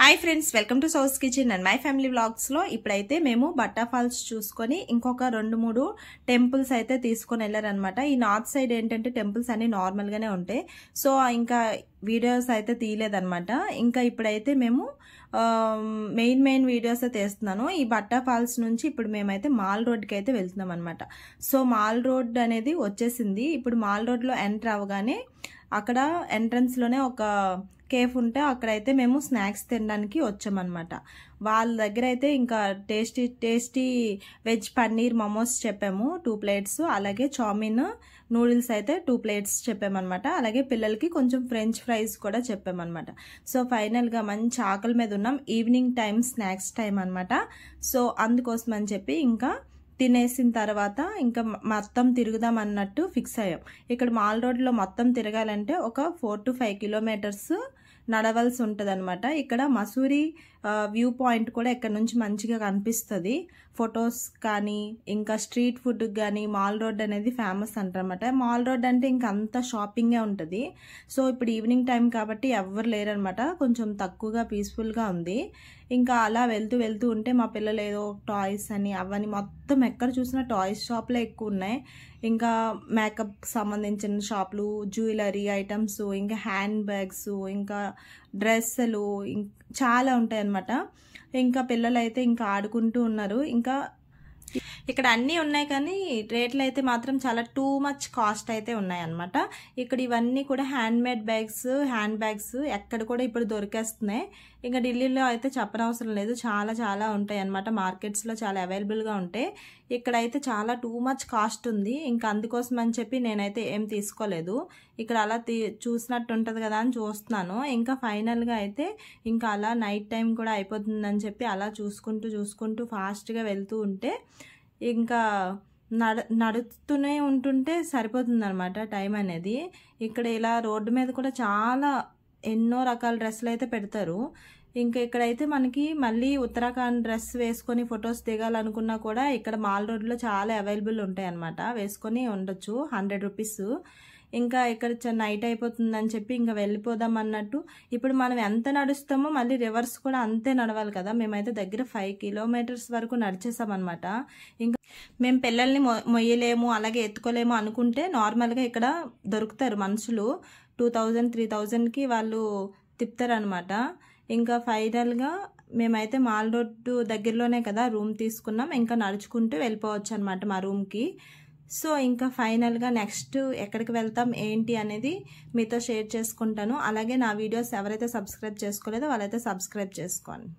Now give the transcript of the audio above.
Hi friends, welcome to సౌస్ kitchen and my family vlogs లో ఇప్పుడైతే మేము బట్టా ఫాల్స్ చూసుకొని ఇంకొక 2-3 టెంపుల్స్ అయితే తీసుకొని వెళ్ళారనమాట. ఈ నార్త్ సైడ్ ఏంటంటే టెంపుల్స్ అన్ని నార్మల్ గానే ఉంటాయి. సో ఇంకా వీడియోస్ అయితే తీయలేదన్నమాట. ఇంకా ఇప్పుడైతే మేము మెయిన్ వీడియోస్ తీస్తున్నాను. ఈ బట్టా ఫాల్స్ నుంచి ఇప్పుడు మేమైతే మాల్ రోడ్కి అయితే వెళ్తున్నాం అనమాట. సో మాల్ రోడ్ అనేది వచ్చేసింది. ఇప్పుడు మాల్ రోడ్ లో ఎంటర్ అవ్వగానే అక్కడ ఎంట్రన్స్ లోనే ఒక కేఫ్ ఉంటే అక్కడైతే మేము స్నాక్స్ తినడానికి వచ్చామన్నమాట. వాళ్ళ దగ్గర అయితే ఇంకా టేస్టీ వెజ్ పన్నీర్ మోమోస్ చెప్పాము 2 ప్లేట్స్, అలాగే చామిన్ నూడిల్స్ అయితే 2 ప్లేట్స్ చెప్పామన్నమాట. అలాగే పిల్లలకి కొంచెం ఫ్రెంచ్ ఫ్రైస్ కూడా చెప్పామన్నమాట. సో ఫైనల్గా మంచి ఆకలి మీద ఉన్నాం. ఈవినింగ్ టైం స్నాక్స్ టైం అనమాట. సో అందుకోసం అని చెప్పి ఇంకా తినేసిన తర్వాత ఇంకా మొత్తం తిరుగుదాం అన్నట్టు ఫిక్స్ అయ్యాం. ఇక్కడ మాల్ రోడ్లో మొత్తం తిరగాలంటే ఒక 4 to 5 కిలోమీటర్స్ నడవలసి ఉంటుంది అనమాట. ఇక్కడ మసూరి వ్యూ పాయింట్ కూడా ఇక్కడ నుంచి మంచిగా కనిపిస్తుంది. ఫొటోస్ కానీ ఇంకా స్ట్రీట్ ఫుడ్ కానీ మాల్ రోడ్ అనేది ఫేమస్ అంటారనమాట. మాల్ రోడ్ అంటే ఇంకా అంతా షాపింగే ఉంటుంది. సో ఇప్పుడు ఈవినింగ్ టైం కాబట్టి ఎవ్వరు లేరనమాట. కొంచెం తక్కువగా పీస్ఫుల్గా ఉంది. ఇంకా అలా వెళ్తూ ఉంటే మా పిల్లలు ఏదో టాయ్స్ అని అవన్నీ మొత్తం ఎక్కడ చూసినా టాయ్స్ షాప్లే ఎక్కువ ఉన్నాయి. ఇంకా మేకప్ సంబంధించిన షాపులు, జ్యువెలరీ ఐటమ్స్, ఇంకా హ్యాండ్ బ్యాగ్స్, ఇంకా డ్రెస్సులు చాలా ఉంటాయి అన్నమాట. ఇంకా పిల్లలు అయితే ఇంకా ఆడుకుంటూ ఉన్నారు. ఇంకా ఇక్కడ అన్నీ ఉన్నాయి కానీ రేట్లు అయితే మాత్రం చాలా టూ మచ్ కాస్ట్ అయితే ఉన్నాయి అన్నమాట. ఇక్కడ ఇవన్నీ కూడా హ్యాండ్ బ్యాగ్స్ ఎక్కడ కూడా ఇప్పుడు దొరికేస్తున్నాయి. ఇంకా ఢిల్లీలో అయితే చెప్పనవసరం లేదు, చాలా ఉంటాయి అన్నమాట. మార్కెట్స్లో చాలా అవైలబుల్గా ఉంటాయి. ఇక్కడైతే చాలా టూ మచ్ కాస్ట్ ఉంది. ఇంకా అందుకోసం అని చెప్పి నేనైతే ఏం తీసుకోలేదు. ఇక్కడ అలా చూసినట్టు ఉంటుంది కదా అని చూస్తున్నాను. ఇంకా ఫైనల్గా అయితే ఇంకా అలా నైట్ టైం కూడా అయిపోతుందని చెప్పి అలా చూసుకుంటూ ఫాస్ట్గా వెళ్తూ ఉంటే ఇంకా నడుస్తూనే ఉంటుంటే సరిపోతుంది అనమాట టైం అనేది. ఇక్కడ ఇలా రోడ్డు మీద కూడా చాలా ఎన్నో రకాల డ్రెస్సులు అయితే పెడతారు. ఇంకా ఇక్కడైతే మనకి మళ్ళీ ఉత్తరాఖండ్ డ్రెస్ వేసుకొని ఫొటోస్ దిగాలనుకున్నా కూడా ఇక్కడ మాల్ రోడ్లో చాలా అవైలబుల్ ఉంటాయి అనమాట. వేసుకొని ఉండొచ్చు 100 రూపీస్. ఇంకా ఇక్కడ నైట్ అయిపోతుందని చెప్పి ఇంకా వెళ్ళిపోదాం అన్నట్టు. ఇప్పుడు మనం ఎంత నడుస్తామో మళ్ళీ రివర్స్ కూడా అంతే నడవాలి కదా. మేమైతే దగ్గర 5 కిలోమీటర్స్ వరకు నడిచేసామన్నమాట. ఇంకా మేము పిల్లల్ని మొయ్యలేము అలాగే ఎత్తుకోలేము అనుకుంటే నార్మల్గా ఇక్కడ దొరుకుతారు మనుషులు. 2000-3000కి వాళ్ళు తిప్పుతారనమాట. ఇంకా ఫైనల్గా మేమైతే మాల్ రోడ్డు దగ్గరలోనే కదా రూమ్ తీసుకున్నాం. ఇంకా నడుచుకుంటూ వెళ్ళిపోవచ్చు అనమాట మా రూమ్కి. సో ఇంకా ఫైనల్గా నెక్స్ట్ ఎక్కడికి వెళ్తాం ఏంటి అనేది మీతో షేర్ చేసుకుంటాను. అలాగే నా వీడియోస్ ఎవరైతే సబ్స్క్రైబ్ చేసుకోలేదో వాళ్ళైతే సబ్స్క్రైబ్ చేసుకోండి.